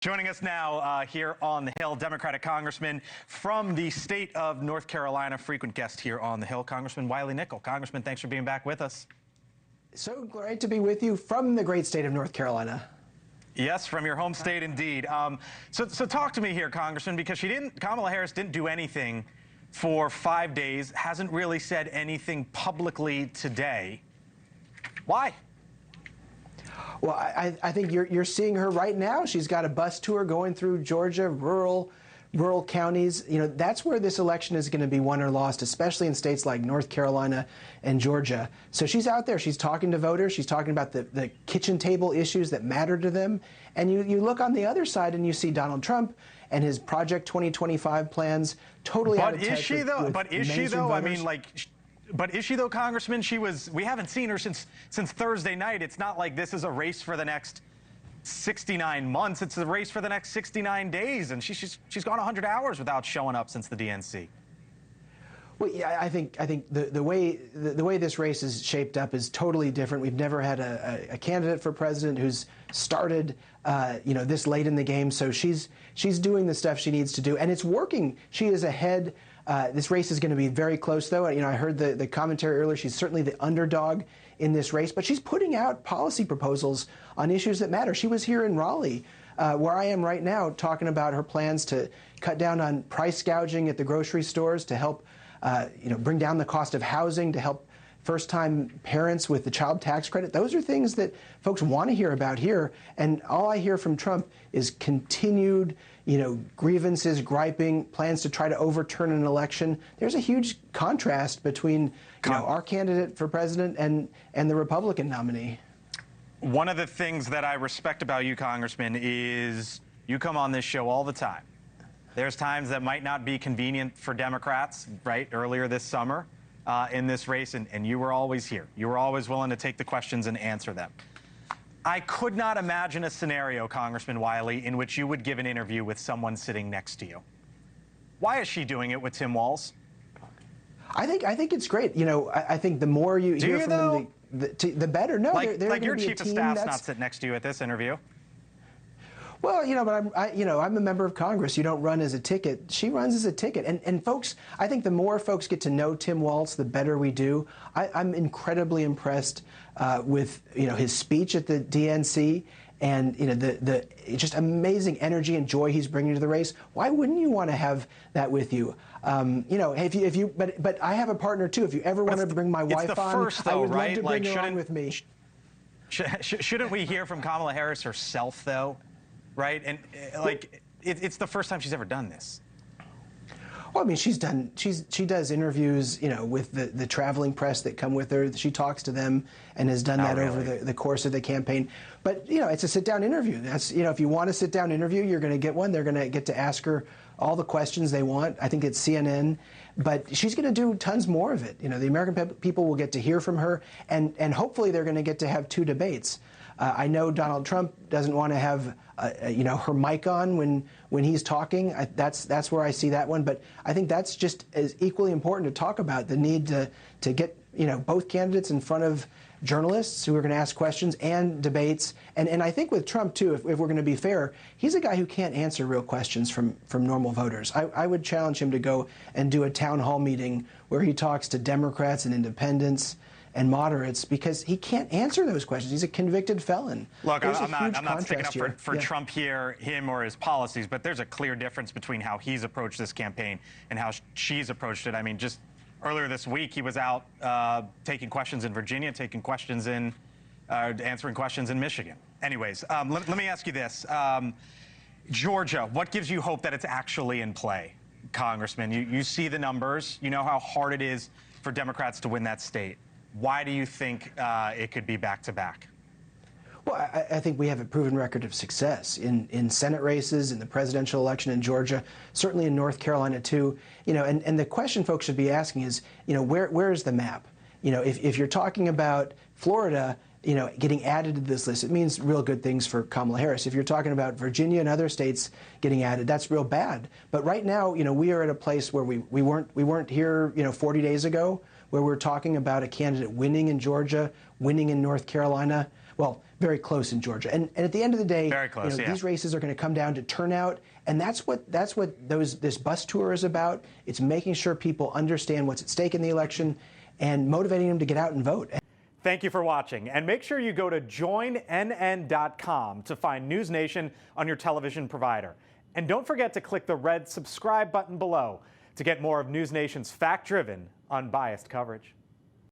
Joining us now here on the Hill, Democratic Congressman from the state of North Carolina, frequent guest here on the Hill, Congressman Wiley Nickel. Congressman, thanks for being back with us. So great to be with you from the great state of North Carolina. Yes, from your home state, indeed. So talk to me here, Congressman, because Kamala Harris didn't do anything for 5 days, hasn't really said anything publicly today. Why? Well, I think you're seeing her right now. She's got a bus tour going through Georgia, rural counties. You know, that's where this election is going to be won or lost, especially in states like North Carolina and Georgia. So she's out there. She's talking to voters. She's talking about the kitchen table issues that matter to them. And you look on the other side and you see Donald Trump and his Project 2025 plans totally out of touch. But is she though? But is she though? I mean, like. But is she, though, Congressman? We haven't seen her since Thursday night. It's not like this is a race for the next 69 months. It's a race for the next 69 days. And she's gone 100 hours without showing up since the D-N.C. Well, yeah, I think the way this race is shaped up is totally different. We've never had a candidate for president who's started, this late in the game. So she's doing the stuff she needs to do, and it's working. She is ahead. This race is going to be very close, though. I heard the commentary earlier. She's certainly the underdog in this race, but she's putting out policy proposals on issues that matter. She was here in Raleigh, where I am right now, talking about her plans to cut down on price gouging at the grocery stores, to help bring down the cost of housing, to help first-time parents with the child tax credit. Those are things that folks want to hear about here. And all I hear from Trump is continued, grievances, griping, plans to try to overturn an election. There's a huge contrast between our candidate for president and the Republican nominee. One of the things that I respect about you, Congressman, is you come on this show all the time. There's times that might not be convenient for Democrats, right, earlier this summer. In this race, and you were always here. You were always willing to take the questions and answer them. I could not imagine a scenario, Congressman Wiley, in which you would give an interview with someone sitting next to you. Why is she doing it with Tim Walz? I think it's great. I think the more you hear from them, the better. No, like your chief of staff's not sitting next to you at this interview. Well, but I'm a member of Congress. You don't run as a ticket. She runs as a ticket. And folks, I think the more folks get to know Tim Walz, the better we do. I'm incredibly impressed with, his speech at the D-N.C. and, the just amazing energy and joy he's bringing to the race. Why wouldn't you want to have that with you? But I have a partner too. If you ever want to bring my wife on, I would love to bring her on with me. Shouldn't we hear from Kamala Harris herself, though? Right? And it's the first time she's ever done this. Well, I mean, she does interviews, with the traveling press that come with her. She talks to them and has done that over the course of the campaign. But, it's a sit-down interview. That's, if you want a sit-down interview, you're going to get one. They're going to get to ask her all the questions they want. I think it's CNN. But she's going to do tons more of it. The American people will get to hear from her, and hopefully they're going to get to have two debates. I know Donald Trump doesn't want to have, her mic on when he's talking. That's where I see that one. But I think that's just as equally important to talk about, the need to get, both candidates in front of journalists who are going to ask questions and debates. And I think with Trump, too, if we're going to be fair, he's a guy who can't answer real questions from normal voters. I would challenge him to go and do a town hall meeting where he talks to Democrats and independents and moderates, because he can't answer those questions. He's a convicted felon. Look, I'm not sticking up for Trump here, him or his policies, but there's a clear difference between how he's approached this campaign and how she's approached it. I mean, just earlier this week, he was out taking questions in Virginia, taking questions in, answering questions in Michigan. Anyways, let me ask you this. Georgia, what gives you hope that it's actually in play, Congressman? You see the numbers. You know how hard it is for Democrats to win that state. Why do you think it could be back-to-back? Well, I think we have a proven record of success in Senate races, in the presidential election in Georgia, certainly in North Carolina, too. And the question folks should be asking is, where is the map? If you're talking about Florida, getting added to this list, it means real good things for Kamala Harris. If you're talking about Virginia and other states getting added, that's real bad. But right now, we are at a place where we weren't here, 40 days ago, where we're talking about a candidate winning in Georgia, winning in North Carolina. Well, very close in Georgia. And at the end of the day, very close, these races are going to come down to turnout, and that's what this bus tour is about. It's making sure people understand what's at stake in the election and motivating them to get out and vote. Thank you for watching, and make sure you go to joinnn.com to find NewsNation on your television provider. And don't forget to click the red subscribe button below to get more of NewsNation's fact-driven, unbiased coverage.